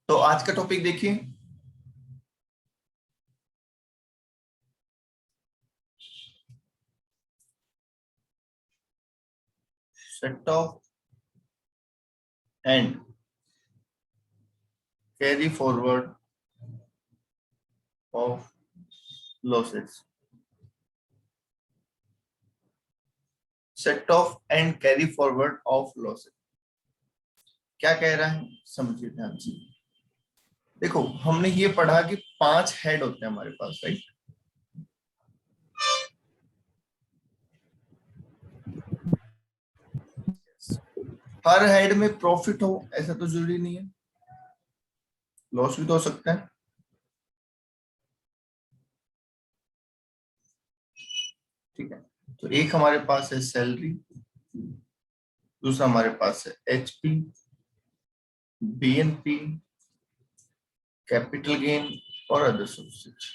तो आज का टॉपिक देखिए, set of and carry forward of losses. Set of and carry forward of losses क्या कह रहा है, समझिए ध्यान से। देखो, हमने ये पढ़ा कि 5 हेड होते हैं हमारे पास, राइट। हर हेड में प्रॉफिट हो ऐसा तो जरूरी नहीं है, लॉस भी तो हो सकता है। ठीक है, तो एक हमारे पास है सैलरी, दूसरा हमारे पास है एचपी, बीएनपी, कैपिटल गेन और अदर सोर्सेज।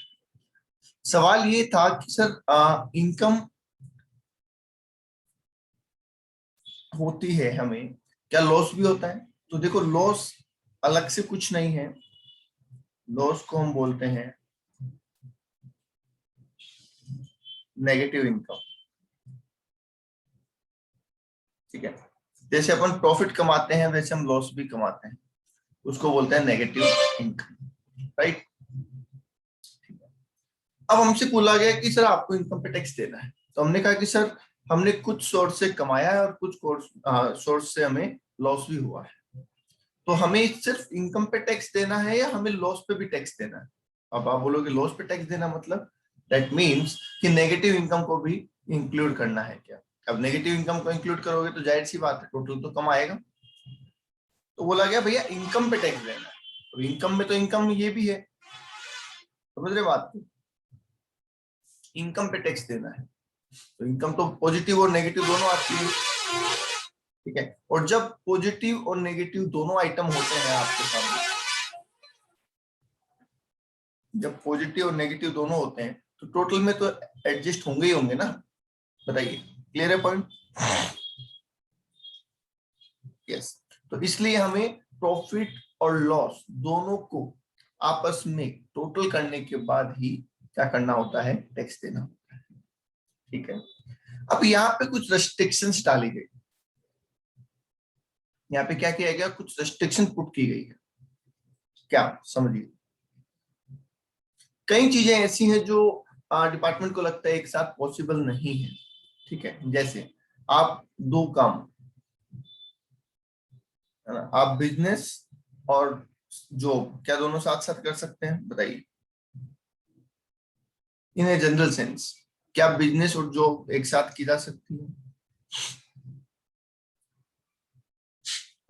सवाल ये था कि सर इनकम होती है हमें, क्या लॉस भी होता है? तो देखो, लॉस अलग से कुछ नहीं है, लॉस को हम बोलते हैं नेगेटिव इनकम। ठीक है, जैसे अपन प्रॉफिट कमाते हैं वैसे हम लॉस भी कमाते हैं, उसको बोलते हैं नेगेटिव इनकम, राइट। अब हमसे बोला गया कि सर आपको इनकम पे टैक्स देना है, तो हमने कहा कि सर हमने कुछ सोर्स से कमाया है और कुछ सोर्स से हमें लॉस भी हुआ है, तो हमें सिर्फ इनकम पे टैक्स देना है या हमें लॉस पे भी टैक्स देना है? अब आप बोलोगे लॉस पे टैक्स देना मतलब दैट मीन्स कि नेगेटिव इनकम को भी इंक्लूड करना है क्या? अब नेगेटिव इनकम को इंक्लूड करोगे तो जाहिर सी बात है टोटल तो कम आएगा। तो बोला गया भैया इनकम पे टैक्स देना है, तो इनकम में तो इनकम ये भी है, समझ रहे बात को? इनकम पे टैक्स देना है, तो इनकम तो पॉजिटिव और नेगेटिव दोनों आती है। ठीक है, और जब पॉजिटिव और नेगेटिव दोनों आइटम होते हैं आपके सामने, जब पॉजिटिव और नेगेटिव दोनों होते हैं तो टोटल में तो एडजस्ट होंगे ही होंगे ना। बताइए, क्लियर है पॉइंट? यस। तो इसलिए हमें प्रॉफिट और लॉस दोनों को आपस में टोटल करने के बाद ही क्या करना होता है, टैक्स देना होता है। ठीक है, अब यहाँ पे कुछ रेस्ट्रिक्शंस डाली गई, यहाँ पे क्या किया गया, कुछ रेस्ट्रिक्शन पुट की गई है। क्या, समझिए। कई चीजें ऐसी हैं जो डिपार्टमेंट को लगता है एक साथ पॉसिबल नहीं है। ठीक है, जैसे आप दो काम, है ना, आप बिजनेस और जॉब क्या दोनों साथ साथ कर सकते हैं? बताइए, इन ए जनरल सेंस क्या बिजनेस और जॉब एक साथ की जा सकती है?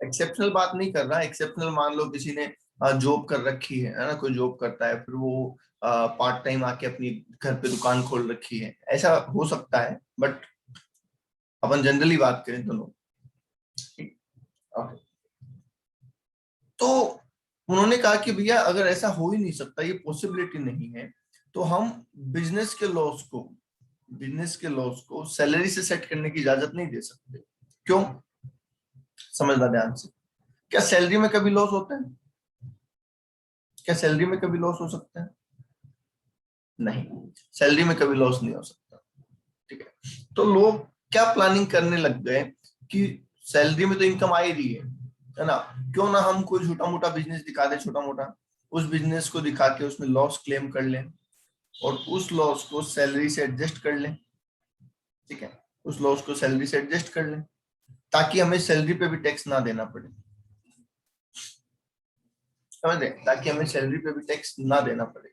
एक्सेप्शनल बात नहीं कर रहा, एक्सेप्शनल मान लो किसी ने जॉब कर रखी है ना, कोई जॉब करता है फिर वो पार्ट टाइम आके अपनी घर पे दुकान खोल रखी है, ऐसा हो सकता है, बट अपन जनरली बात करें दोनों। ओके, तो उन्होंने कहा कि भैया अगर ऐसा हो ही नहीं सकता, ये पॉसिबिलिटी नहीं है, तो हम बिजनेस के लॉस को सैलरी से सेट करने की इजाजत नहीं दे सकते। क्यों? समझना ध्यान से। क्या सैलरी में कभी लॉस होता है? क्या सैलरी में कभी लॉस हो सकता है? नहीं, सैलरी में कभी लॉस नहीं हो सकता। ठीक है, तो लोग क्या प्लानिंग करने लग गए कि सैलरी में तो इनकम आ ही रही है ना, क्यों ना हम कोई छोटा मोटा बिजनेस दिखा दें, छोटा मोटा उस बिजनेस को दिखा के उसमें लॉस क्लेम कर लें और उस लॉस को सैलरी से एडजस्ट कर लें। ठीक है, उस लॉस को सैलरी से एडजस्ट कर लें ताकि हमें सैलरी पे भी टैक्स ना देना पड़े। समझ रहे? ताकि हमें सैलरी पे भी टैक्स ना देना पड़े।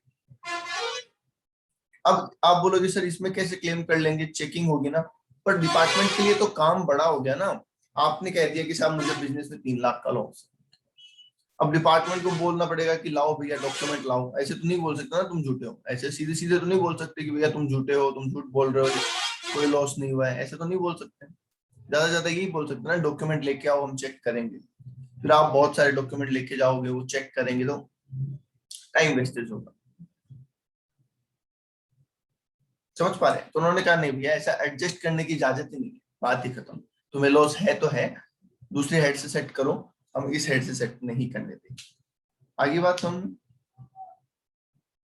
अब आप बोलोगे सर इसमें कैसे क्लेम कर लेंगे, चेकिंग होगी ना, पर डिपार्टमेंट के लिए तो काम बड़ा हो गया ना। आपने कह दिया कि साहब मुझे बिजनेस में 3 लाख का लॉस, अब डिपार्टमेंट को बोलना पड़ेगा कि लाओ भैया डॉक्यूमेंट लाओ। ऐसे तो नहीं बोल सकते ना तुम झूठे हो, ऐसे सीधे सीधे तो नहीं बोल सकते कि भैया तुम झूठे हो, तुम झूठ बोल रहे हो, कोई लॉस नहीं हुआ है, ऐसे तो नहीं बोल सकते। ज्यादा से ज्यादा यही बोल सकते ना, डॉक्यूमेंट लेके आओ हम चेक करेंगे। फिर आप बहुत सारे डॉक्यूमेंट लेके जाओगे, वो चेक करेंगे तो टाइम वेस्टेज होगा। समझ पा रहे हैं? तो उन्होंने कहा नहीं भैया ऐसा एडजस्ट करने की इजाजत ही नहीं है, बात ही खत्म। तुम्हें लॉस है तो है, दूसरे हेड से सेट करो, हम इस हेड से सेट नहीं करने देंगे। आगे बात समझ।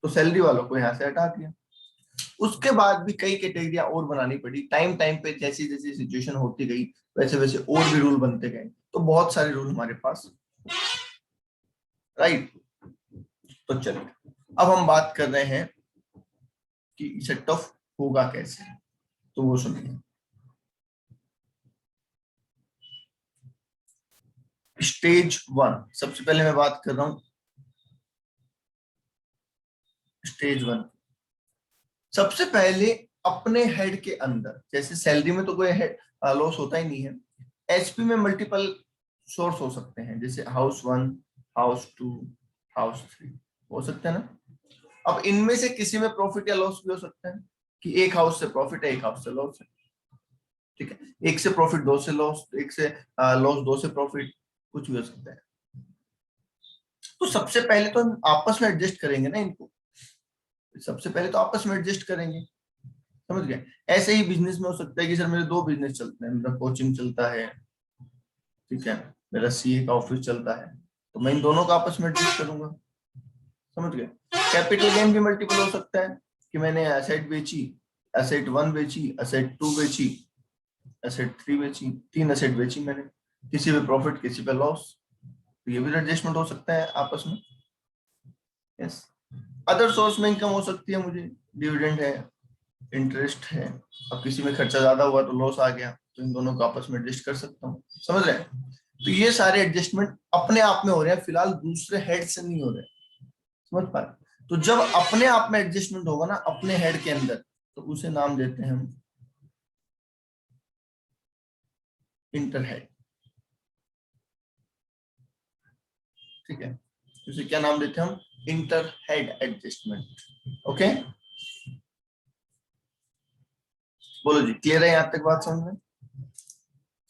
तो सैलरी वालों को यहाँ से हटा दिया। उसके बाद भी कई कैटेगरिया और बनानी पड़ी, टाइम टाइम पे जैसी जैसी सिचुएशन होती गई वैसे वैसे और भी रूल बनते गए, तो बहुत सारे रूल हमारे पास, राइट। तो चलिए अब हम बात कर रहे हैं कि इसे टफ होगा कैसे, तो वो सुनिए। स्टेज 1, सबसे पहले मैं बात कर रहा हूं स्टेज 1। सबसे पहले अपने हेड के अंदर, जैसे सैलरी में तो कोई हेड लॉस होता ही नहीं है, एचपी में मल्टीपल सोर्स हो सकते हैं, जैसे हाउस 1, हाउस 2, हाउस 3 हो सकते हैं ना। अब इनमें से किसी में प्रॉफिट या लॉस भी हो सकता है, कि एक हाउस से प्रॉफिट है, एक हाउस से लॉस है, ठीक है। एक से प्रॉफिट, दो से लॉस, एक से लॉस, दो से प्रॉफिट, कुछ भी हो सकता है। तो सबसे पहले तो हम आपस में एडजस्ट करेंगे ना इनको, सबसे पहले तो आपस में एडजस्ट करेंगे, समझ गए। ऐसे ही बिजनेस में हो सकता है कि सर मेरे दो बिजनेस चलते हैं, मेरा कोचिंग चलता है, ठीक है, मेरा सीए का ऑफिस चलता है, तो मैं इन दोनों का आपस में एडजस्ट करूंगा, समझ गए। कैपिटल गेन भी मल्टीपल हो सकता है, कि मैंने एसेट बेची, एसेट 1 बेची, एसेट 2 बेची, एसेट 3 बेची, 3 एसेट बेची मैंने, किसी पे प्रॉफिट किसी पे लॉस, तो ये भी एडजस्टमेंट हो सकता है आपस में। यस। अदर सोर्स में इनकम हो सकती है मुझे, डिविडेंड है, इंटरेस्ट है। अब किसी में खर्चा ज्यादा हुआ तो लॉस आ गया, तो इन दोनों को आपस में एडजस्ट कर सकता हूँ, समझ रहे हैं। तो ये सारे एडजस्टमेंट अपने आप में हो रहे हैं, फिलहाल दूसरे हेड से नहीं हो रहे, समझ पा रहे। तो जब अपने आप में एडजस्टमेंट होगा ना अपने हेड के अंदर, तो उसे नाम देते हैं हम इंटर हेड, ठीक है। उसे क्या नाम देते हैं हम, इंटर हेड एडजस्टमेंट, ओके। बोलो जी, क्लियर है यहाँ तक बात समझ में।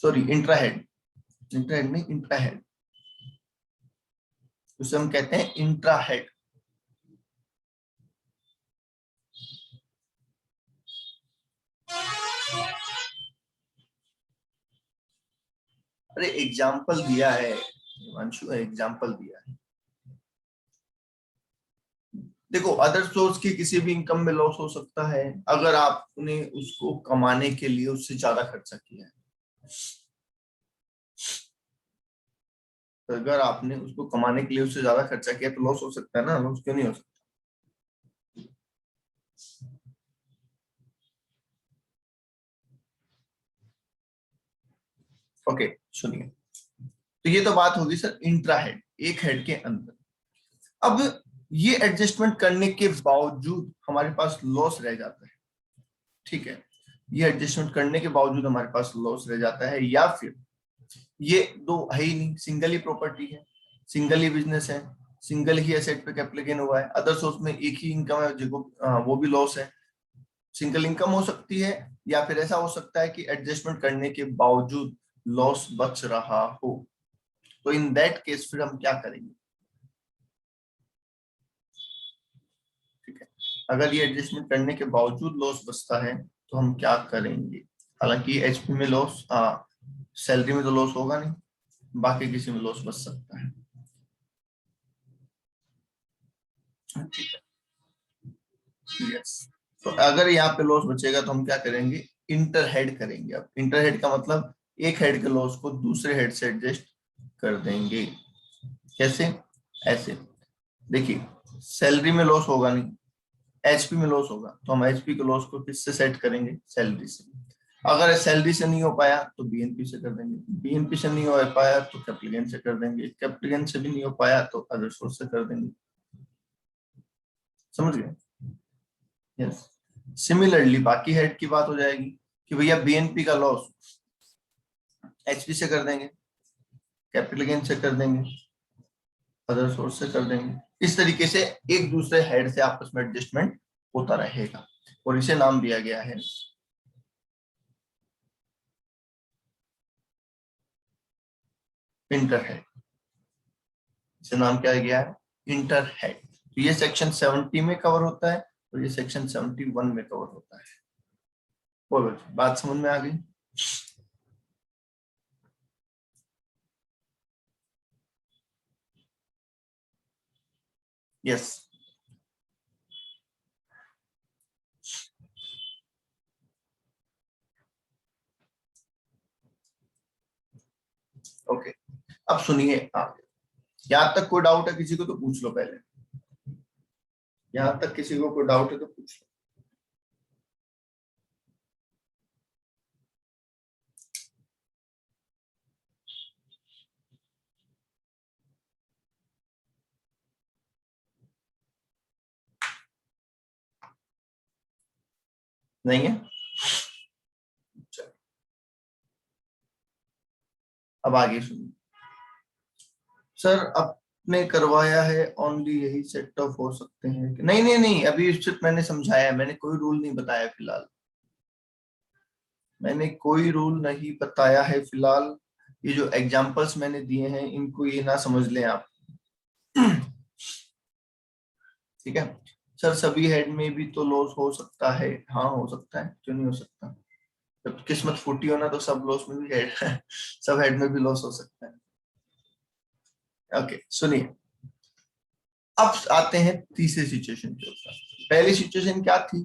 Sorry, intra head, inter head नहीं, इंट्रा हेड, उसे हम कहते हैं इंट्रा हेड। अरे एग्जाम्पल दिया है हिमांशु, एग्जाम्पल दिया है। देखो, अदर सोर्स की किसी भी इनकम में लॉस हो सकता है अगर आपने उसको कमाने के लिए उससे ज्यादा खर्चा किया है। तो अगर आपने उसको कमाने के लिए उससे ज्यादा खर्चा किया तो लॉस हो सकता है ना, लॉस क्यों नहीं हो सकता। ओके, सुनिए। तो ये तो बात होगी सर इंट्रा हेड, एक हेड के अंदर। अब ये एडजस्टमेंट करने के बावजूद हमारे पास लॉस रह जाता है, ठीक है। ये एडजस्टमेंट करने के बावजूद हमारे पास लॉस रह जाता है, या फिर ये दो है ही नहीं, सिंगल ही प्रॉपर्टी है, सिंगल ही बिजनेस है, सिंगल ही एसेट पे कैपिटल गेन हुआ है, अदर सोर्स में एक ही इनकम है जिसको वो भी लॉस है। सिंगल इनकम हो सकती है, या फिर ऐसा हो सकता है कि एडजस्टमेंट करने के बावजूद लॉस बच रहा हो। तो इन दैट केस फिर हम क्या करेंगे, ठीक है। अगर ये एडजस्टमेंट करने के बावजूद लॉस बचता है तो हम क्या करेंगे। हालांकि एचपी में लॉस, सैलरी में तो लॉस होगा नहीं, बाकी किसी में लॉस बच सकता है, ठीक है। यस। तो अगर यहाँ पे लॉस बचेगा तो हम क्या करेंगे, इंटर हेड करेंगे। अब इंटर हेड का मतलब एक हेड के लॉस को दूसरे हेड से एडजस्ट कर देंगे। कैसे, ऐसे देखिए, सैलरी में लॉस होगा नहीं, एचपी में लॉस होगा, तो हम एचपी के लॉस को किससे सेट करेंगे, सैलरी से। अगर सैलरी से नहीं हो पाया तो बीएनपी से कर देंगे, बीएनपी से नहीं हो पाया तो कैपिटल गेन से कर देंगे, कैपिटल गेन से भी नहीं हो पाया तो अदर सोर्स से कर देंगे, समझ गए। यस। सिमिलरली बाकी हेड की बात हो जाएगी कि भैया बीएनपी का लॉस एचपी से कर देंगे, कैपिटल गेन से कर देंगे, अदर सोर्स से कर देंगे। इस तरीके से एक दूसरे हेड से आपस में एडजस्टमेंट होता रहेगा, और इसे नाम दिया गया है इंटर हेड। इसे नाम क्या गया है, इंटर हेड। तो ये सेक्शन 70 में कवर होता है और ये सेक्शन 71 में कवर होता है। बोलो, बात समझ में आ गई। Yes, okay. अब सुनिए आगे, यहाँ तक कोई डाउट है किसी को तो पूछ लो पहले। यहाँ तक किसी को कोई डाउट है तो पूछ लो। नहीं है? चलो, अब आगे सुनिए। सर आपने करवाया है ओनली यही सेट ऑफ हो सकते हैं कि नहीं? नहीं नहीं, अभी सिर्फ मैंने समझाया, मैंने कोई रूल नहीं बताया फिलहाल। मैंने कोई रूल नहीं बताया है फिलहाल। ये जो एग्जांपल्स मैंने दिए हैं इनको ये ना समझ लें आप। ठीक है सर, सभी हेड में भी तो लॉस हो सकता है। हाँ हो सकता है, क्यों नहीं हो सकता? जब किस्मत फूटी हो ना तो सब लॉस में भी हेड सब हेड में भी लॉस हो सकता है। ओके सुनिए, अब आते हैं तीसरे सिचुएशन के ऊपर। पहली सिचुएशन क्या थी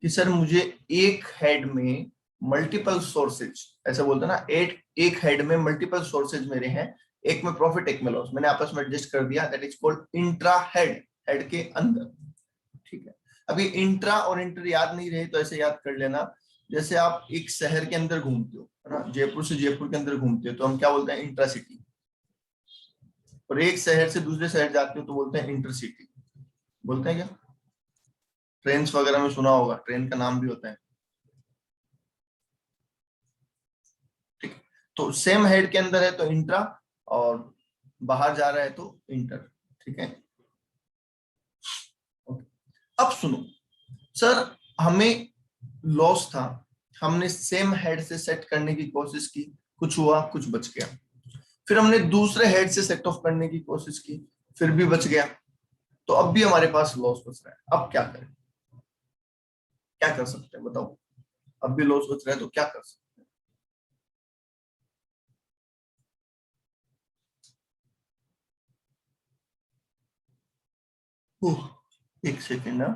कि सर मुझे एक हेड में मल्टीपल सोर्सेज, ऐसा बोलते हैं ना, एक हेड में मल्टीपल सोर्सेज मेरे हैं, एक में प्रॉफिट एक में लॉस, मैंने आपस में एडजस्ट कर दिया, that is called intra head, head के अंदर। ठीक है, अभी इंट्रा और इंटर याद नहीं रहे तो ऐसे याद कर लेना, जैसे आप एक शहर के अंदर घूमते हो है ना, जयपुर से जयपुर के अंदर घूमते हो तो हम क्या बोलते हैं? Intra city. और एक शहर से दूसरे शहर जाते हो तो बोलते हैं इंटर सिटी। बोलते हैं क्या? ट्रेन वगैरह में सुना होगा, ट्रेन का नाम भी होता है। ठीक, तो सेम हेड के अंदर है तो इंट्रा, और बाहर जा रहा है तो इंटर। ठीक है, अब सुनो सर, हमें लॉस था, हमने सेम हेड से सेट करने की कोशिश की, कुछ हुआ, कुछ बच गया। फिर हमने दूसरे हेड से सेट ऑफ करने की कोशिश की, फिर भी बच गया, तो अब भी हमारे पास लॉस बच रहा है। अब क्या करें? क्या कर सकते हैं बताओ? अब भी लॉस बच रहा है तो क्या कर सकते हैं? एक सेकेंड ना।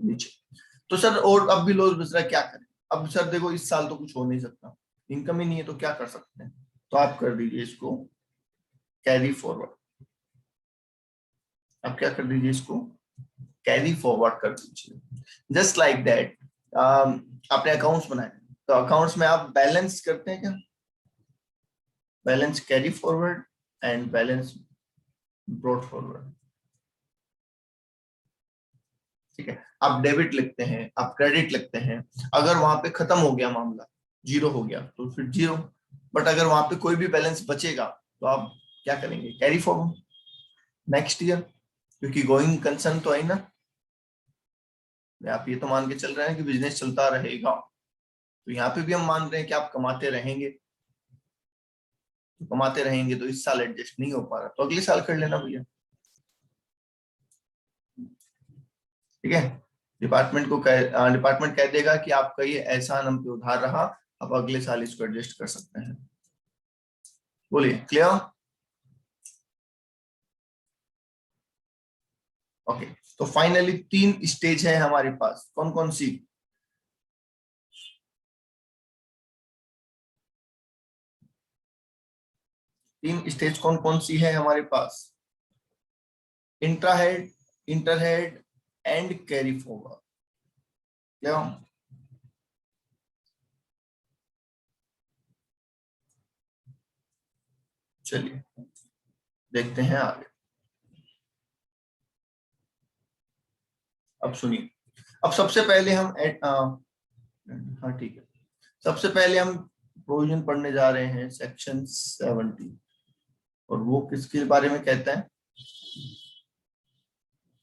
नीचे, तो सर और अब भी लॉस बच रहा है, क्या करें? अब सर देखो, इस साल तो कुछ हो नहीं सकता, इनकम ही नहीं है, तो क्या कर सकते हैं? तो आप कर दीजिए इसको कैरी फॉरवर्ड। आप क्या कर दीजिए इसको? कैरी फॉरवर्ड कर दीजिए। जस्ट लाइक दैट, आपने अकाउंट्स बनाए, तो अकाउंट्स में आप बैलेंस करते हैं क्या? Balance carry forward and balance brought forward. ठीक है, आप डेबिट लिखते हैं, आप क्रेडिट लिखते हैं, अगर वहां पे खत्म हो गया मामला, जीरो हो गया तो फिर जीरो, बट अगर वहां पे कोई भी बैलेंस बचेगा तो आप क्या करेंगे? कैरी फॉरवर्ड नेक्स्ट ईयर, क्योंकि गोइंग कंसर्न तो है ना। आप ये तो मान के चल रहे हैं कि बिजनेस चलता रहेगा, तो यहाँ पे भी हम मान रहे हैं कि आप कमाते रहेंगे, तो कमाते रहेंगे तो इस साल एडजस्ट नहीं हो पा रहा तो अगले साल कर लेना भैया। ठीक है, डिपार्टमेंट कह देगा कि आपका ये एहसान हम पे उधार रहा, आप अगले साल इसको एडजस्ट कर सकते हैं। बोलिए, क्लियर? ओके, तो फाइनली तीन स्टेज है हमारे पास, कौन कौन सी? तीन स्टेज कौन कौन सी है हमारे पास? Intra head, inter head and carry forward. क्या? चलिए देखते हैं आगे। अब सुनिए, अब सबसे पहले हम हाँ ठीक है, सबसे पहले हम प्रोविजन पढ़ने जा रहे हैं सेक्शन 70, और वो किसके बारे में कहता है?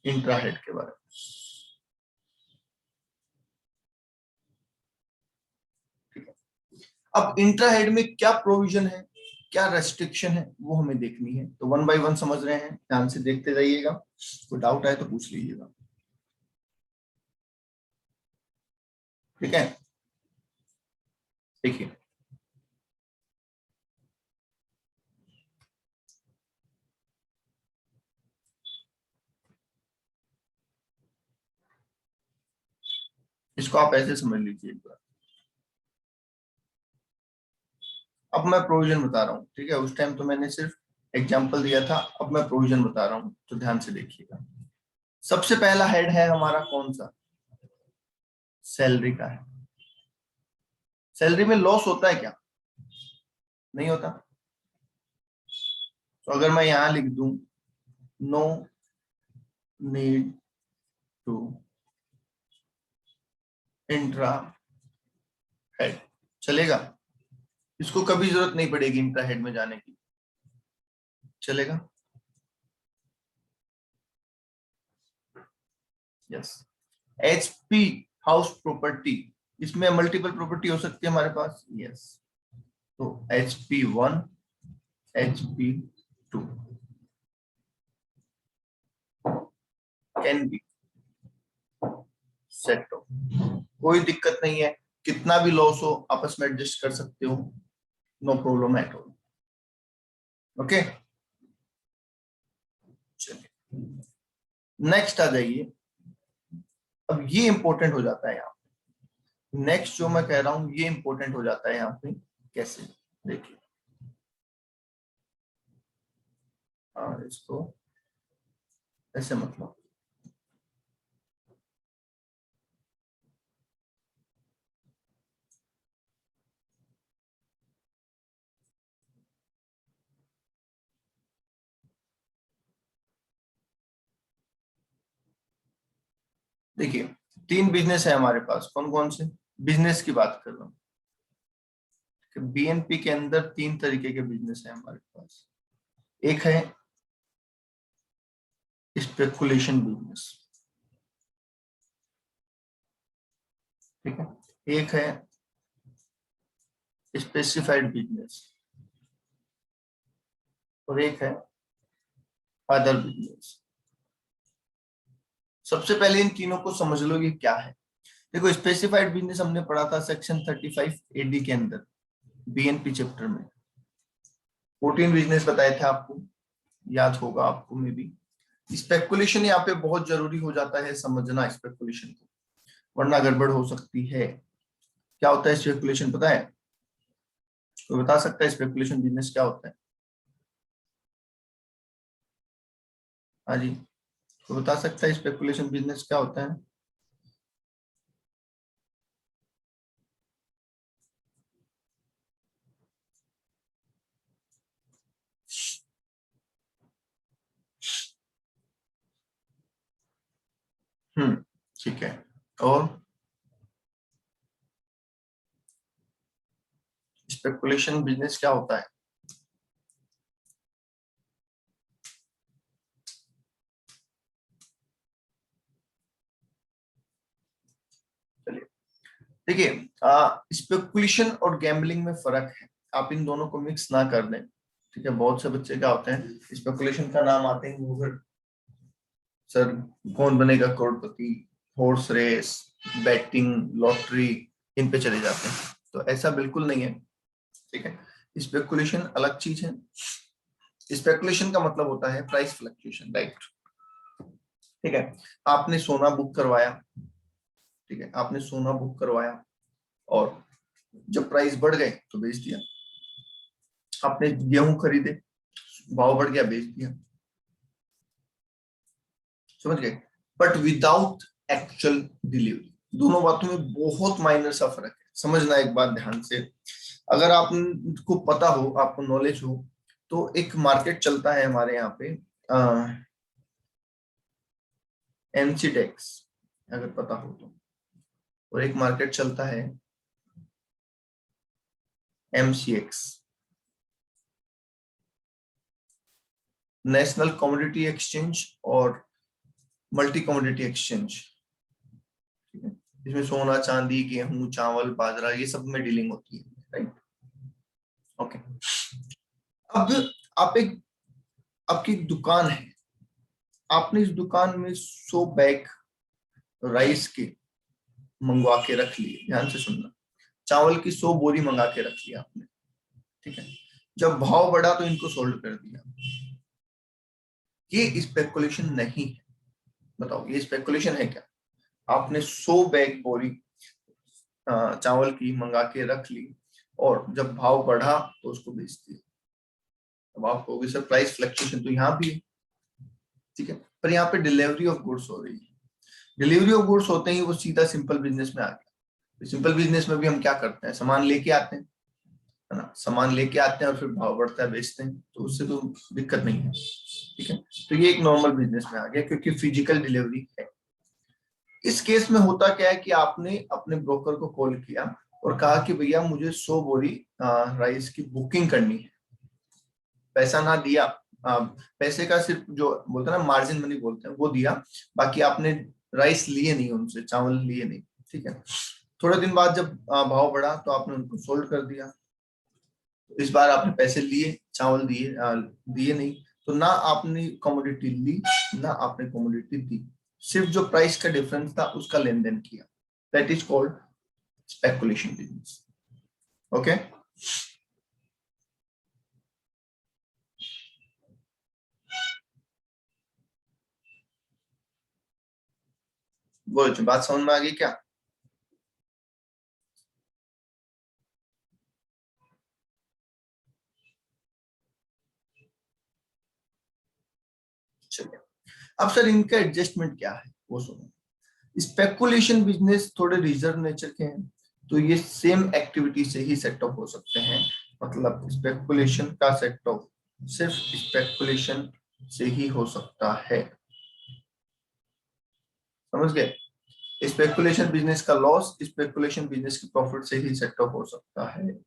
इंट्रा हेड के बारे में। ठीक है, अब इंट्रा हेड में क्या प्रोविजन है, क्या रेस्ट्रिक्शन है, वो हमें देखनी है, तो वन बाय वन समझ रहे हैं, ध्यान से देखते जाइएगा, कोई डाउट आए तो पूछ लीजिएगा। ठीक है, देखिए, इसको आप ऐसे समझ लीजिए एक बार। अब मैं प्रोविजन बता रहा हूँ, ठीक है, उस टाइम तो मैंने सिर्फ एग्जांपल दिया था, अब मैं प्रोविजन बता रहा हूँ, तो ध्यान से देखिएगा। सबसे पहला हेड है हमारा कौन सा? सैलरी का है। सैलरी में लॉस होता है क्या? नहीं होता। तो अगर मैं यहां लिख दूं no need to intra head, चलेगा? इसको कभी जरूरत नहीं पड़ेगी इंट्रा हेड में जाने की, चलेगा? यस। एचपी हाउस प्रॉपर्टी, इसमें मल्टीपल प्रॉपर्टी हो सकती है हमारे पास, यस। तो HP1 HP2 can be set हो, कोई दिक्कत नहीं है, कितना भी लॉस हो आपस में एडजस्ट कर सकते हो, no problem at all. Okay, चलिए नेक्स्ट आ जाइए। अब ये इंपॉर्टेंट हो जाता है यहाँ पे, नेक्स्ट जो मैं कह रहा हूं ये इंपॉर्टेंट हो जाता है यहाँ पे। कैसे? देखिए, हाँ इसको ऐसे मतलब, देखिए तीन बिजनेस है हमारे पास, कौन कौन से? बिजनेस की बात कर रहा हूँ। बीएनपी के अंदर तीन तरीके के बिजनेस है हमारे पास। एक है स्पेकुलेशन बिजनेस, ठीक है। एक है स्पेसिफाइड बिजनेस, और एक है अदर बिजनेस। सबसे पहले इन तीनों को समझ लो ये क्या है। देखो, स्पेसिफाइड बिजनेस हमने पढ़ा था सेक्शन 35 AD के अंदर, बीएनपी चैप्टर में 14 बिजनेस बताए थे आपको, याद होगा आपको में भी। स्पेकुलेशन यहाँ पे बहुत जरूरी हो जाता है समझना स्पेकुलेशन को, वरना गड़बड़ हो सकती है। क्या होता है स्पेकुलेशन, पता है? कोई बता सकता है स्पेकुलेशन बिजनेस क्या होता है? हाँ जी, कोई बता सकता है स्पेकुलेशन बिजनेस क्या होता है? ठीक है। और स्पेकुलेशन बिजनेस क्या होता है? चलिए देखिए, स्पेकुलेशन और गैम्बलिंग में फर्क है, आप इन दोनों को मिक्स ना कर दें, ठीक है। बहुत से बच्चे क्या होते हैं, स्पेकुलेशन का नाम आते ही वो फिर सर कौन बनेगा करोड़पति, हॉर्स रेस, बैटिंग, लॉटरी, इन पे चले जाते हैं। तो ऐसा बिल्कुल नहीं है, ठीक है। स्पेकुलेशन अलग चीज है। स्पेकुलेशन का मतलब होता है प्राइस फ्लक्चुएशन, राइट, ठीक है। आपने सोना बुक करवाया, ठीक है, आपने सोना बुक करवाया और जब प्राइस बढ़ गए तो बेच दिया। आपने गेहूं खरीदे, भाव बढ़ गया, बेच दिया, समझ गए? बट विदाउट एक्चुअल डिलीवरी, दोनों बातों में बहुत माइनर सा फर्क है, समझना एक बात ध्यान से। अगर आपको पता हो, आपको नॉलेज हो, तो एक मार्केट चलता है हमारे यहाँ पे एमसीडेक्स, अगर पता हो तो, और एक मार्केट चलता है MCX, नेशनल कमोडिटी एक्सचेंज और मल्टी कमोडिटी एक्सचेंज, ठीक है। इसमें सोना, चांदी, गेहूं, चावल, बाजरा, ये सब में डीलिंग होती है, राइट, ओके। अब आप एक, आपकी दुकान है, आपने इस दुकान में 100 बैग राइस के मंगवा के रख लिए, ध्यान से सुनना, चावल की 100 बोरी मंगा के रख लिया आपने, ठीक है। जब भाव बढ़ा तो इनको सोल्ड कर दिया, ये स्पेकुलेशन नहीं है। बताओ ये स्पेकुलेशन है क्या? आपने 100 बैग बोरी चावल की मंगा के रख ली और जब भाव बढ़ा तो उसको बेच दिया। अब आपको होगी सर प्राइस फ्लक्चुएशन तो यहाँ भी है, ठीक है, पर यहाँ पे डिलीवरी ऑफ गुड्स हो रही है। डिलीवरी ऑफ गुड्स होते ही वो सीधा सिंपल बिजनेस में आ गया। सिंपल बिजनेस में भी हम क्या करते हैं, सामान लेके आते हैं, है ना, सामान लेके आते हैं और फिर भाव बढ़ता है बेचते हैं, तो उससे तो दिक्कत नहीं है, ठीक है। तो ये एक नॉर्मल बिजनेस में आ गया क्योंकि फिजिकल डिलीवरी है। इस केस में होता क्या है कि आपने अपने ब्रोकर को कॉल किया और कहा कि भैया मुझे 100 बोरी राइस की बुकिंग करनी है। पैसा ना दिया, पैसे का सिर्फ जो बोलते हैं ना मार्जिन मनी बोलते हैं वो दिया, बाकी आपने राइस लिए नहीं उनसे, चावल लिए नहीं, ठीक है। थोड़े दिन बाद जब भाव बढ़ा तो आपने उनको सोल्ड कर दिया। इस बार आपने पैसे लिए, चावल दिए दिए नहीं, तो ना आपने कमोडिटी ली ना आपने कमोडिटी दी, सिर्फ जो प्राइस का डिफरेंस था उसका लेन देन किया। That is called speculation business. Okay, वो बात समझ में आ गई क्या? चलिए, अब सर इनका एडजस्टमेंट क्या है वो सुनो। स्पेकुलेशन बिजनेस थोड़े रिजर्व नेचर के हैं, तो ये सेम एक्टिविटी से ही सेट ऑफ हो सकते हैं। मतलब स्पेकुलेशन का सेट ऑफ सिर्फ स्पेकुलेशन से ही हो सकता है, समझ गए? स्पेकुलेशन बिजनेस का लॉस स्पेकुलेशन बिजनेस के प्रॉफिट से ही सेट ऑफ हो सकता है।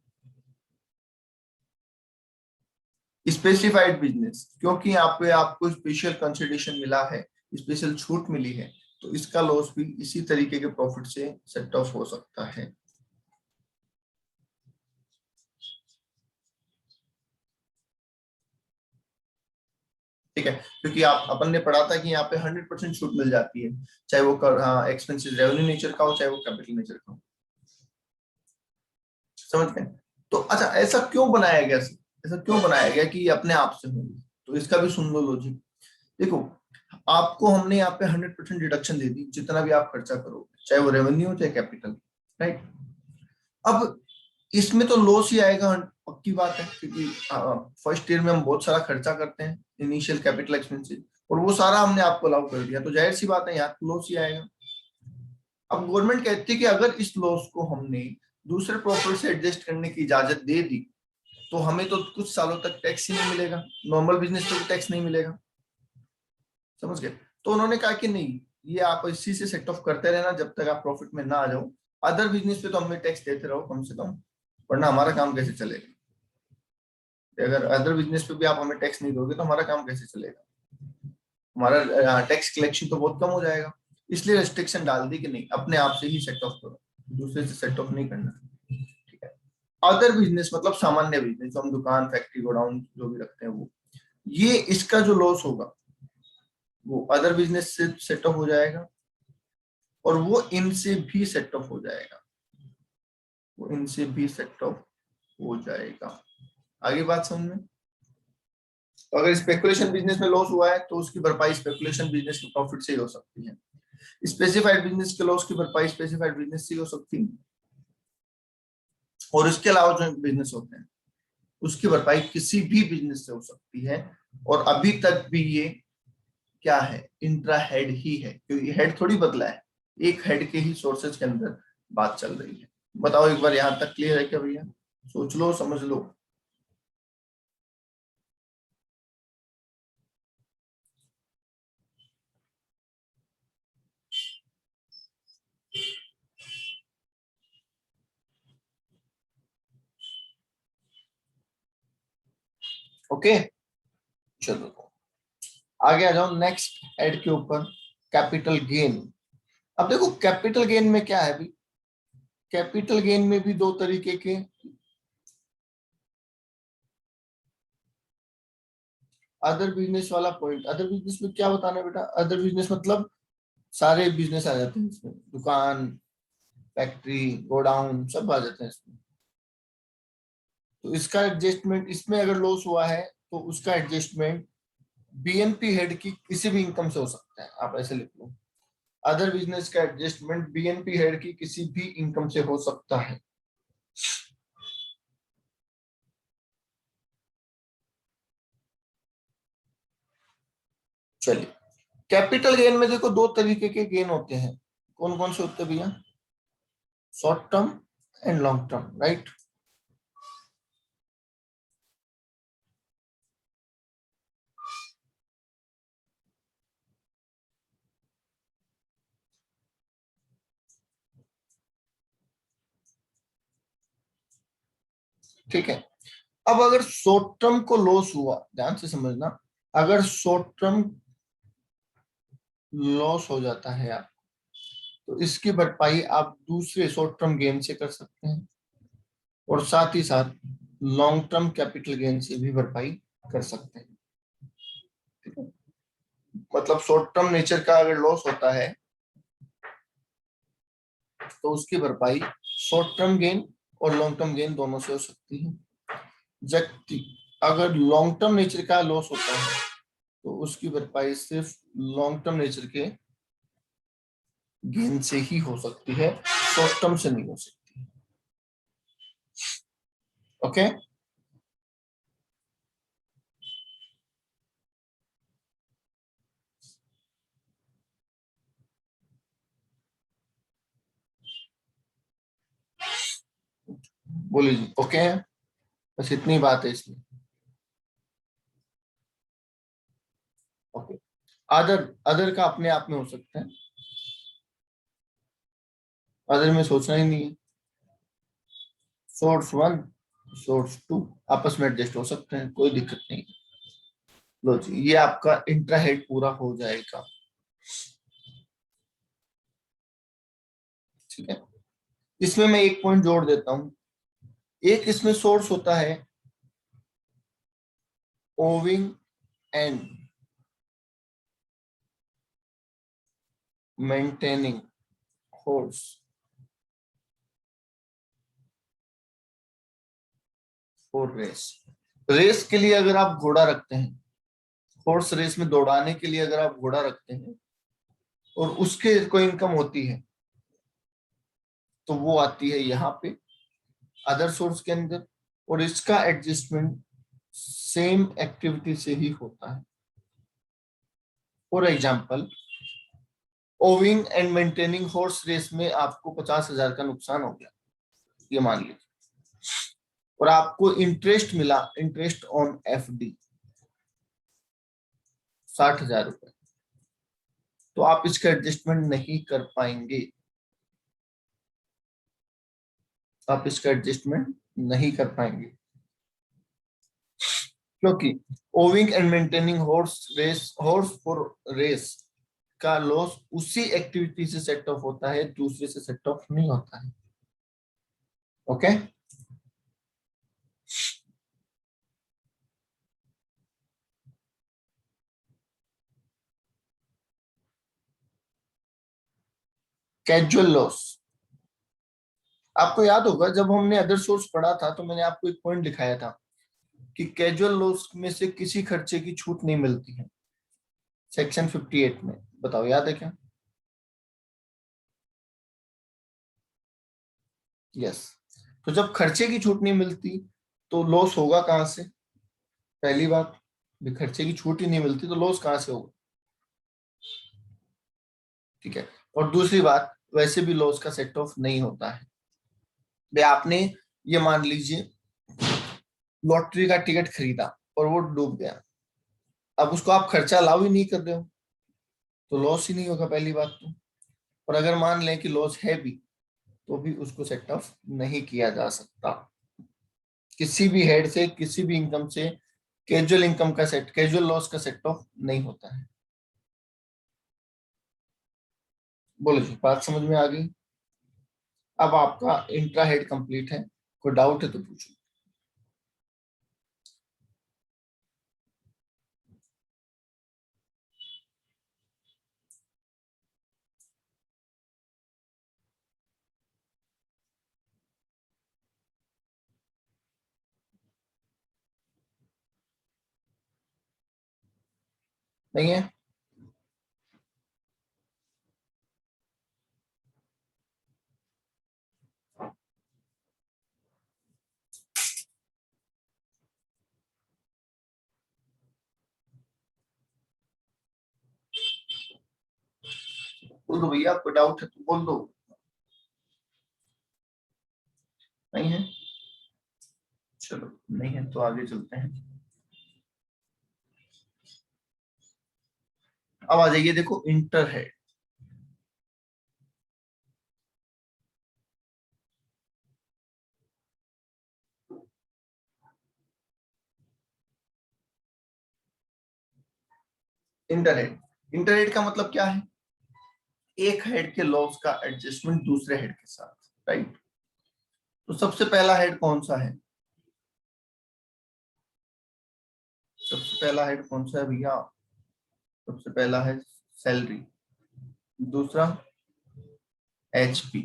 स्पेसिफाइड बिजनेस, क्योंकि यहाँ पे आपको स्पेशल कंसिडरेशन मिला है, स्पेशल छूट मिली है, तो इसका लॉस भी इसी तरीके के प्रॉफिट से सेट ऑफ हो सकता है। ठीक है, क्योंकि आप अपन ने पढ़ा था कि यहाँ पे 100% छूट मिल जाती है, चाहे वो एक्सपेंसिव रेवेन्यू नेचर का हो चाहे वो कैपिटल नेचर का हो, समझ गए? तो अच्छा, ऐसा क्यों बनाया गया, ऐसा क्यों बनाया गया कि ये अपने आप से होंगे? तो इसका भी सुन लो लॉजिक। देखो, आपको हमने यहाँ पे 100% डिडक्शन दे दी, जितना भी आप खर्चा करोगे, चाहे वो रेवेन्यू हो चाहे कैपिटल, राइट। अब इसमें तो लॉस ही आएगा, पक्की बात है, क्योंकि फर्स्ट ईयर में हम बहुत सारा खर्चा करते हैं, इनिशियल कैपिटल एक्सपेंसेस, और वो सारा हमने आपको अलाउ कर दिया, तो जाहिर सी बात है यहाँ तो लॉस ही आएगा। अब गवर्नमेंट कहती है कि अगर इस लॉस को हमने दूसरे प्रॉफिट से एडजस्ट करने की इजाजत दे दी तो हमें तो कुछ सालों तक टैक्स ही नहीं मिलेगा, नॉर्मल बिजनेस पे भी टैक्स नहीं मिलेगा, समझ गए? तो उन्होंने कहा कि नहीं, ये आप इसी से सेट ऑफ करते रहना जब तक आप प्रॉफिट में ना आ जाओ, अदर बिजनेस पे तो हमें टैक्स देते रहो कम से कम, वरना हमारा काम कैसे चलेगा? अगर अदर बिजनेस पे भी आप हमें टैक्स नहीं दोगे तो हमारा काम कैसे चलेगा? हमारा टैक्स कलेक्शन तो बहुत कम हो जाएगा। इसलिए रेस्ट्रिक्शन डाल दी कि नहीं, अपने आप से ही सेट ऑफ करो, दूसरे से सेट ऑफ नहीं करना, ठीक है। अदर बिजनेस मतलब सामान्य बिजनेस, जो हम दुकान फैक्ट्री गोडाउन जो भी रखते हैं वो, ये इसका जो लॉस होगा वो अदर बिजनेस से सेट ऑफ हो जाएगा और वो इनसे भी सेट ऑफ हो जाएगा, वो इनसे भी सेट ऑफ हो जाएगा। आगे बात समझ में? तो अगर स्पेकुलेशन बिजनेस में लॉस हुआ है तो उसकी भरपाई स्पेकुलेशन बिजनेस के प्रॉफिट से ही हो सकती है। स्पेसिफाइड बिजनेस के लॉस की भरपाई स्पेसिफाइड बिजनेस से ही हो सकती है, और इसके अलावा जो बिजनेस होते हैं उसकी भरपाई किसी भी बिजनेस से हो सकती है। और अभी तक भी ये क्या है, इंट्रा हेड ही है, क्योंकि हेड थोड़ी बदला है, एक हेड के ही सोर्सेज के अंदर बात चल रही है। बताओ एक बार, यहां तक क्लियर है क्या भैया? सोच लो, समझ लो। ओके, चलो तो आगे आ जाओ नेक्स्ट हेड के ऊपर, कैपिटल गेन। अब देखो कैपिटल गेन में क्या है भाई, कैपिटल गेन में भी दो तरीके के, अदर बिजनेस वाला पॉइंट, अदर बिजनेस में क्या बताना है बेटा? अदर बिजनेस मतलब सारे बिजनेस आ जाते हैं इसमें, दुकान फैक्ट्री गोडाउन सब आ जाते हैं इसमें। तो इसका एडजस्टमेंट, इसमें अगर लॉस हुआ है तो उसका एडजस्टमेंट बीएनपी हेड की किसी भी इनकम से हो सकता है, आप ऐसे लिख लो। अदर बिजनेस का एडजस्टमेंट बीएनपी हेड की किसी भी इनकम से हो सकता है। चलिए, कैपिटल गेन में देखो दो तरीके के गेन होते हैं। कौन कौन से होते हैं भैया? Short term and long term, right? ठीक है। अब अगर शॉर्ट टर्म को लॉस हुआ, ध्यान से समझना, अगर शॉर्ट टर्म लॉस हो जाता है आप, तो इसकी भरपाई आप दूसरे शॉर्ट टर्म गेन से कर सकते हैं, और साथ ही साथ लॉन्ग टर्म कैपिटल गेन से भी भरपाई कर सकते हैं। ठीक है? मतलब शॉर्ट टर्म नेचर का अगर लॉस होता है तो उसकी भरपाई शॉर्ट टर्म गेन और लॉन्ग टर्म गेन दोनों से हो सकती है। जबकि अगर लॉन्ग टर्म नेचर का लॉस होता है तो उसकी भरपाई सिर्फ लॉन्ग टर्म नेचर के गेन से ही हो सकती है, शॉर्ट टर्म से नहीं हो सकती। ओके? बोलिए जी, ओके है? बस इतनी बात है इसमें। ओके। अदर, अदर का अपने आप में हो सकता है, अदर में सोचना ही नहीं है। सोर्स वन, सोर्स टू आपस में एडजस्ट हो सकते हैं, कोई दिक्कत नहीं। लो जी, ये आपका इंट्रा हेड पूरा हो जाएगा। ठीक है। इसमें मैं एक पॉइंट जोड़ देता हूं। एक इसमें सोर्स होता है owing and maintaining horse for race. Race के लिए अगर आप घोड़ा रखते हैं, हॉर्स रेस में दौड़ाने के लिए अगर आप घोड़ा रखते हैं और उसके कोई इनकम होती है, तो वो आती है यहाँ पे अदर सोर्स के अंदर, और इसका एडजस्टमेंट सेम एक्टिविटी से ही होता है। For example, owing and maintaining horse race में आपको 50,000 का नुकसान हो गया, ये मान लीजिए, और आपको इंटरेस्ट मिला, इंटरेस्ट ऑन एफडी 60,000 रुपए, तो आप इसका एडजस्टमेंट नहीं कर पाएंगे, आप इसका एडजस्टमेंट नहीं कर पाएंगे, क्योंकि owing and maintaining horse for race का लॉस उसी एक्टिविटी से सेट ऑफ होता है, दूसरे से सेट ऑफ नहीं होता है। ओके? कैजुअल लॉस, आपको याद होगा जब हमने अदर सोर्स पढ़ा था तो मैंने आपको एक पॉइंट दिखाया था कि कैजुअल लॉस में से किसी खर्चे की छूट नहीं मिलती है, सेक्शन 58 में। बताओ, याद है क्या? यस। तो जब खर्चे की छूट नहीं मिलती तो लॉस होगा कहां से? पहली बात, भी खर्चे की छूट ही नहीं मिलती तो लॉस कहां से होगा? ठीक है। और दूसरी बात, वैसे भी लॉस का सेट ऑफ नहीं होता है। भाई आपने, ये मान लीजिए, लॉटरी का टिकट खरीदा और वो डूब गया, अब उसको आप खर्चा अलाउ ही नहीं कर रहे हो, तो लॉस ही नहीं होगा पहली बात तो। और अगर मान लें कि लॉस है भी, तो भी उसको सेट ऑफ नहीं किया जा सकता किसी भी हेड से, किसी भी इनकम से। कैजुअल इनकम का सेट, कैजुअल लॉस का सेट ऑफ नहीं होता है। बोलो जी, बात समझ में आ गई? अब आपका इंट्रा हेड कंप्लीट है, कोई डाउट है तो पूछो। नहीं है? बोल दो भैया, आपको डाउट है तो बोल दो। नहीं है, चलो नहीं है तो आगे चलते हैं। अब आ जाइए, देखो inter head. Inter head, inter head का मतलब क्या है? एक हेड के लॉस का एडजस्टमेंट दूसरे हेड के साथ, राइट। तो सबसे पहला हेड कौन सा है? सबसे पहला हेड कौन सा है भैया? सबसे पहला है सैलरी, दूसरा एचपी,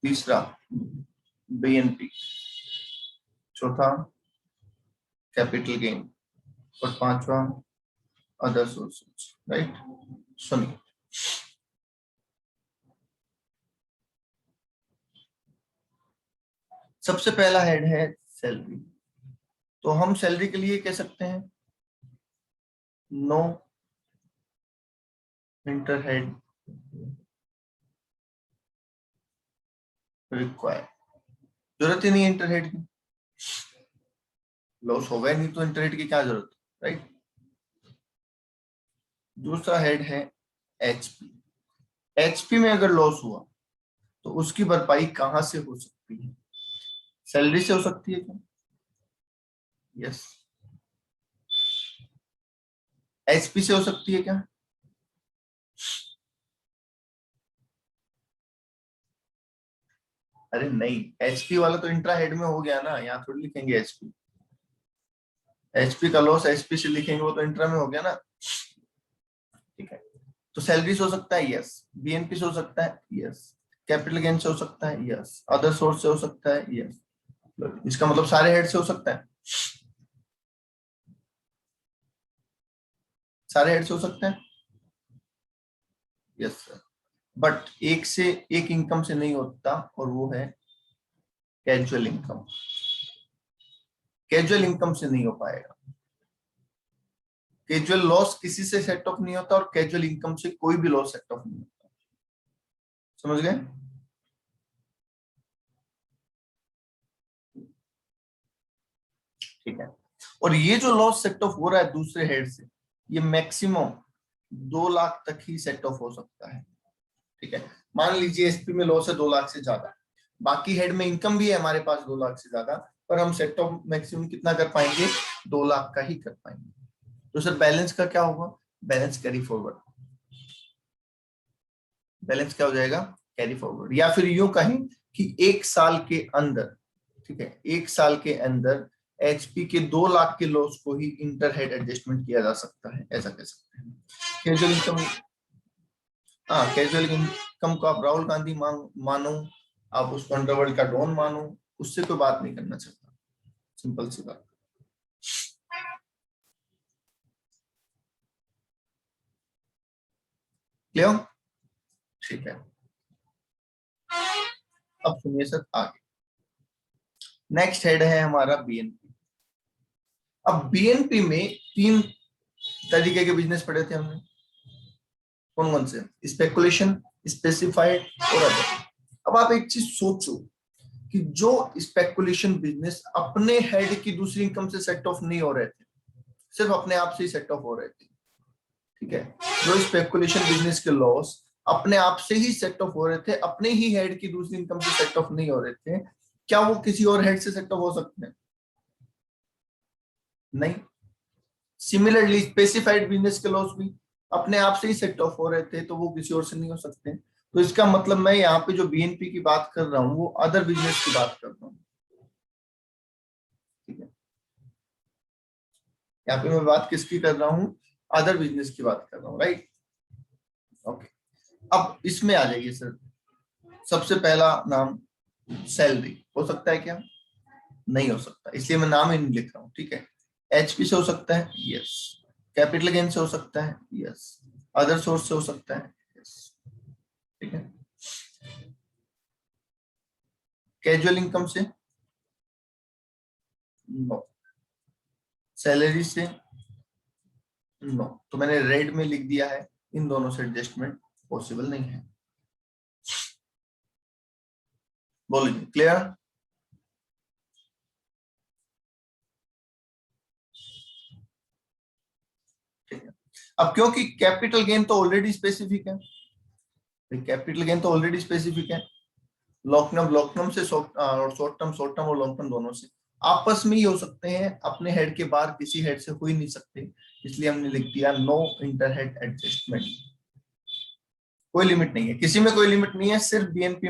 तीसरा बीएनपी, चौथा कैपिटल गेन, और पांचवा अदर सोर्सेज, राइट। सुनिए, सबसे पहला हेड है सैलरी। तो हम सैलरी के लिए कह सकते हैं नो इंटर हेड रिक्वायर्ड। जरूरत ही नहीं है इंटर हेड की, लॉस हो गया नहीं तो इंटर हेड की क्या जरूरत, राइट। दूसरा हेड है एचपी। एचपी में अगर लॉस हुआ तो उसकी भरपाई कहां से हो सकती है? सैलरी से हो सकती है क्या? यस। एचपी से हो सकती है क्या? अरे नहीं, एचपी वाला तो इंट्रा हेड में हो गया ना, यहाँ थोड़ी लिखेंगे एचपी। एचपी का लॉस एचपी से लिखेंगे, वो तो इंट्रा में हो गया ना। ठीक है, तो सैलरी से हो सकता है, यस। बीएनपी से हो सकता है, यस। कैपिटल गेन से हो सकता है, यस। अदर सोर्स से हो सकता है, यस। इसका मतलब सारे हेड से हो सकता है, सारे हेड से हो सकते हैं, यस सर। बट एक से, एक इनकम से नहीं होता, और वो है कैजुअल इनकम। कैजुअल इनकम से नहीं हो पाएगा। कैजुअल लॉस किसी से सेट ऑफ नहीं होता, और कैजुअल इनकम से कोई भी लॉस सेट ऑफ नहीं होता। समझ गए? ठीक है, और ये जो लॉस सेट ऑफ हो रहा है दूसरे हेड से, ये मैक्सिमम 2 लाख तक ही सेट ऑफ हो सकता है। ठीक है, मान लीजिए एसपी में लॉस है 2 लाख से ज्यादा, बाकी हेड में इनकम भी है हमारे पास 2 लाख से ज्यादा, पर हम सेट ऑफ मैक्सिमम कितना कर पाएंगे? 2 लाख का ही कर पाएंगे। तो सर बैलेंस का क्या होगा? Balance carry forward. बैलेंस क्या हो जाएगा? Carry forward. या फिर यूं कहें कि 1 साल के अंदर, ठीक है, 1 साल के अंदर एचपी के 2 लाख के लॉस को ही इंटर हेड एडजस्टमेंट किया जा सकता है, ऐसा कह सकते हैं। कैजुअल इनकम, हाँ, कैजुअल इनकम को आप राहुल गांधी मानो, आप उसको अंडरवर्ल्ड का डॉन मानो, उससे कोई बात नहीं करना चाहता। सिंपल सी बात। क्लियर? ठीक है, अब सुनिए सर आगे। नेक्स्ट हेड है हमारा बीएनपी। अब बीएनपी में 3 तरीके के बिजनेस पढ़े थे हमने, कौन कौन से? स्पेकुलेशन, स्पेसिफाइड और अदर। अब आप एक चीज सोचो कि जो स्पेकुलेशन बिजनेस अपने हेड की दूसरी इनकम से सेट ऑफ नहीं हो रहे थे, सिर्फ अपने आप से ही सेट ऑफ हो रहे थे, ठीक है, जो स्पेकुलेशन बिजनेस के लॉस अपने आप से ही सेट ऑफ हो रहे थे, अपने ही हेड की दूसरी इनकम से सेट ऑफ नहीं हो रहे थे, क्या वो किसी और हेड से सेट ऑफ हो सकते हैं? नहीं। सिमिलरली स्पेसिफाइड बिजनेस के लॉस भी अपने आप से ही सेट ऑफ हो रहे थे, तो वो किसी और से नहीं हो सकते। तो इसका मतलब मैं यहाँ पे जो बीएनपी की बात कर रहा हूँ वो अदर बिजनेस की बात कर रहा हूँ। ठीक है, यहाँ पे मैं बात किसकी कर रहा हूँ? अदर बिजनेस की बात कर रहा हूँ, राइट। ओके, अब इसमें आ जाइए सर। सबसे पहला नाम सैलरी हो सकता है क्या? नहीं हो सकता, इसलिए मैं नाम ही नहीं लिख रहा हूँ। ठीक है, एचपी से हो सकता है, यस। कैपिटल गेन से हो सकता है, यस। अदर सोर्स से हो सकता है, यस। ठीक है, कैजुअल इनकम से नो, सैलरी से नो। तो मैंने रेड में लिख दिया है इन दोनों से एडजस्टमेंट पॉसिबल नहीं है। बोलिए, क्लियर? अब क्योंकि कैपिटल गेन तो ऑलरेडी स्पेसिफिक है, कैपिटल गेन तो ऑलरेडी स्पेसिफिक है, लॉन्ग टर्म से शॉर्ट टर्म और लॉन्ग टर्म दोनों से आपस में ही हो सकते हैं, अपने हेड के बाहर किसी हेड से हो ही नहीं सकते, इसलिए हमने लिख दिया नो इंटर हेड एडजस्टमेंट। कोई लिमिट नहीं है, किसी में कोई लिमिट नहीं है, सिर्फ बीएनपी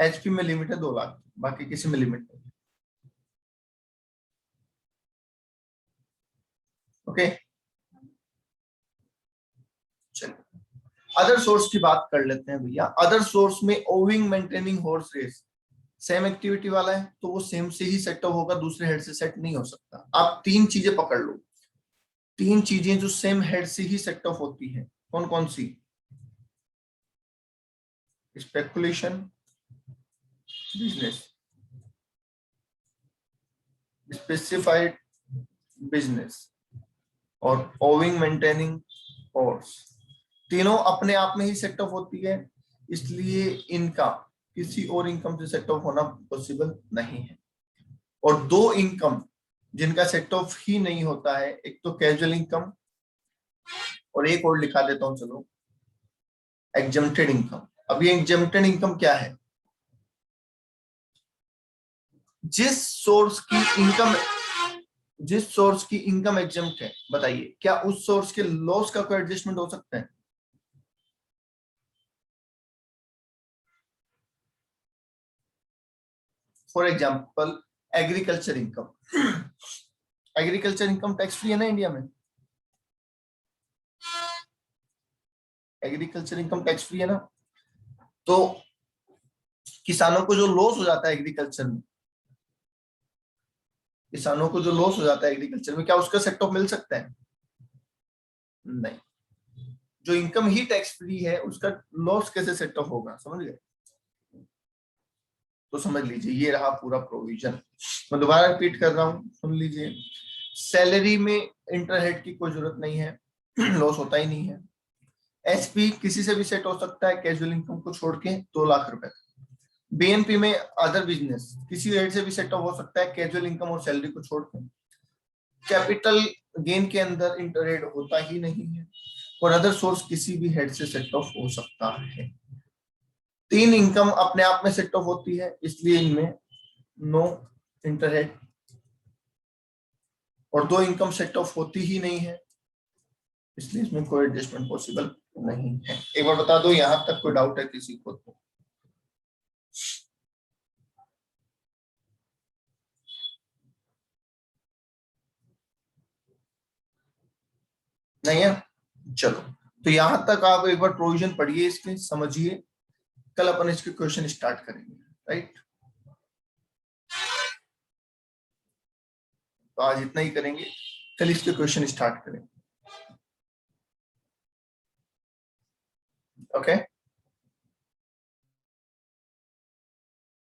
एचपी में लिमिट है 2 लाख, बाकी किसी में लिमिट नहीं। ओके, चलिए अदर सोर्स की बात कर लेते हैं भैया। अदर सोर्स में owing, maintaining horse race same activity वाला है, तो वो सेम से ही सेट होगा, दूसरे हेड से सेट नहीं हो सकता। आप 3 चीजें पकड़ लो, 3 चीजें जो सेम हेड से ही सेट ऑफ होती है, कौन कौन सी? स्पेकुलेशन बिजनेस, स्पेसिफाइड बिजनेस और ओविंग मेंटेनिंग हॉर्स। तीनों अपने आप में ही सेट ऑफ होती है, इसलिए इनका किसी और इनकम से सेट ऑफ होना पॉसिबल नहीं है। और 2 इनकम जिनका सेट ऑफ ही नहीं होता है, एक तो कैजुअल इनकम और एक और लिखा देता हूं चलो, एग्जम्प्टेड इनकम। अब ये एग्जम्प्टेड इनकम क्या है? जिस सोर्स की इनकम एग्जम्प्ट है, बताइए क्या उस सोर्स के लॉस का कोई एडजस्टमेंट हो सकता है? For example agriculture income, agriculture income tax free है ना इंडिया में, एग्रीकल्चर इनकम टैक्स फ्री है ना। तो किसानों को जो लॉस हो जाता है एग्रीकल्चर में, किसानों को जो लॉस हो जाता है एग्रीकल्चर में, क्या उसका सेट ऑफ मिल सकता है? नहीं। जो इनकम ही टैक्स फ्री है उसका लॉस कैसे सेट ऑफ होगा, समझ गए? तो समझ लीजिए ये रहा पूरा प्रोविजन। मैं दोबारा रिपीट कर रहा हूं, सुन लीजिए। सैलरी में इंटरहेड की कोई जरूरत नहीं है, लॉस होता ही नहीं है। एचपी किसी से भी सेट हो सकता है, कैजुअल इनकम को छोड़ के 2 लाख रुपए। बीएनपी में अदर बिजनेस किसी हेड से भी सेट ऑफ हो सकता है, कैजुअल इनकम और सैलरी को छोड़ के। कैपिटल गेन के अंदर इंटरहेड होता ही नहीं है, और अदर सोर्स किसी भी हेड से सेट ऑफ हो सकता है। 3 इनकम अपने आप में सेट ऑफ होती है, इसलिए इनमें नो इंटरहेड, और 2 इनकम सेट ऑफ होती ही नहीं है, इसलिए इसमें कोई एडजस्टमेंट पॉसिबल नहीं है। एक बार बता दो, यहां तक कोई डाउट है किसी को? तो नहीं है, चलो। तो यहां तक आप एक बार प्रोविजन पढ़िए, इसके समझिए, कल अपन इसके क्वेश्चन स्टार्ट करेंगे, राइट? तो आज इतना ही करेंगे, कल इसके क्वेश्चन स्टार्ट करेंगे। ओके